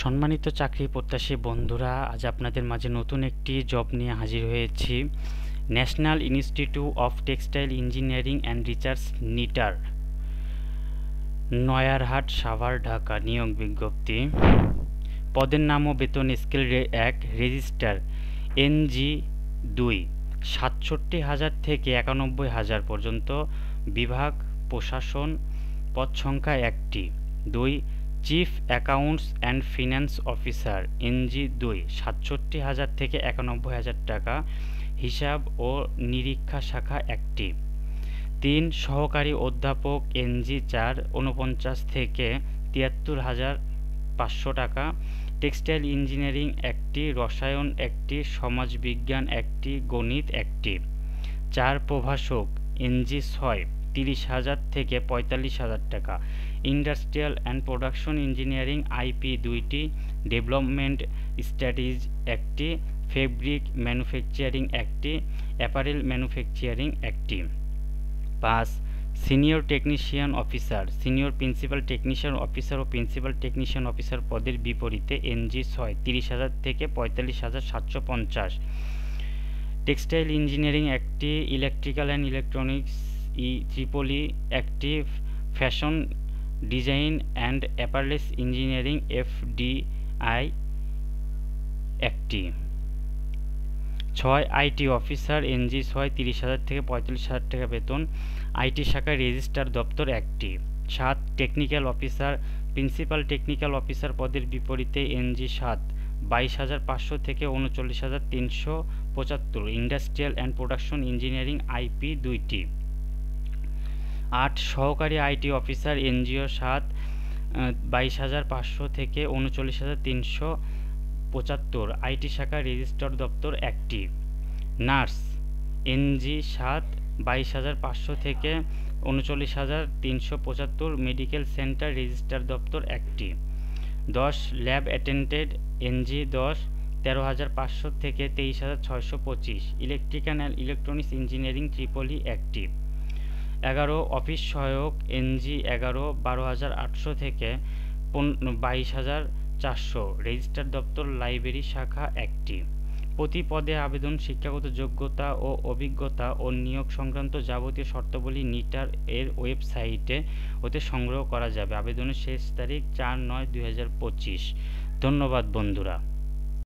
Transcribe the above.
সম্মানিত চাকরি প্রত্যাশী বন্ধুরা, আজ আপনাদের মাঝে নতুন একটি জব নিয়ে হাজির হয়েছি। National institute of textile engineering and research NITER, Nayarhat, Savar, Dhaka. নিয়োগ বিজ্ঞপ্তি। পদের নাম ও বেতন স্কেল 1, রেজিস্টার NG 2, ৬৭,০০০ থেকে ৯১,০০০ পর্যন্ত। বিভাগ প্রশাসন। পদ সংখ্যা 1টি। 2, chief accounts and finance officer NG 2, ৬৭,০০০ থেকে ৯১,০০০ টাকা। হিসাব ও নিরীক্ষা শাখা 1টি। 3, সহকারী অধ্যাপক NG 4, ৪৯ থেকে ৭৩,৫০০ টাকা। টেক্সটাইল ইঞ্জিনিয়ারিং 1টি, রসায়ন 1টি, সমাজবিজ্ঞান 1টি, গণিত 1টি। 4, প্রভাষক NG 6, ৩০,০০০ থেকে ৪৫,০০০ টাকা। Industrial and production engineering IP 2টি, ডেভেলপমেন্ট স্টাডিজ 1টি, ফেব্রিক ম্যানুফ্যাকচারিং 1টি, অ্যাপারেল ম্যানুফ্যাকচারিং 1টি। 5, senior technician officer, senior principal technician officer ও প্রিন্সিপাল টেকনিশিয়ান অফিসার পদের বিপরীতে NG 6, ৩০,০০০ থেকে ৪৫,৭৫০। টেক্সটাইল ইঞ্জিনিয়ারিং 1টি, ইলেকট্রিক্যাল অ্যান্ড ইলেকট্রনিক্স EEE 1টি, fashion design and apparels engineering FDI 1টি। 6, IT অফিসার NG 6, ৩০,০০০ থেকে ৪৫,০০০ টাকা বেতন। IT শাখায় রেজিস্ট্রার দপ্তর 1টি। 7, technical officer, principal technical officer পদের বিপরীতে NG 7, ২২,৫০০ থেকে ৩৯,৩৭৫। Industrial and production engineering IP 2টি। 8, সহকারী IT অফিসার NGO 7, ২২,৫০০ থেকে ৩৯,৩৭৫। IT শাখা রেজিস্ট্রার দপ্তর 1টি। নার্স NG 7, ২২,৫০০ থেকে ৩৯,৩৭৫। মেডিকেল সেন্টার রেজিস্ট্রার দপ্তর 1টি। 10, ল্যাব অ্যাটেন্ডেন্ট NG 10, ১৩,৫০০ থেকে ২৩,৬২৫। Electrical and electronics engineering EEE 1টি। 11, অফিস সহায়ক NG 11, ১২,৮০০ থেকে ২২,৪০০। রেজিস্ট্রার দপ্তর লাইব্রেরি শাখা 1টি। প্রতি পদে আবেদন, শিক্ষাগত যোগ্যতা ও অভিজ্ঞতা ও নিয়োগ সংক্রান্ত যাবতীয় শর্তাবলী নিটার এর ওয়েবসাইটে হতে সংগ্রহ করা যাবে। আবেদনের শেষ তারিখ 4/9/2025। ধন্যবাদ বন্ধুরা।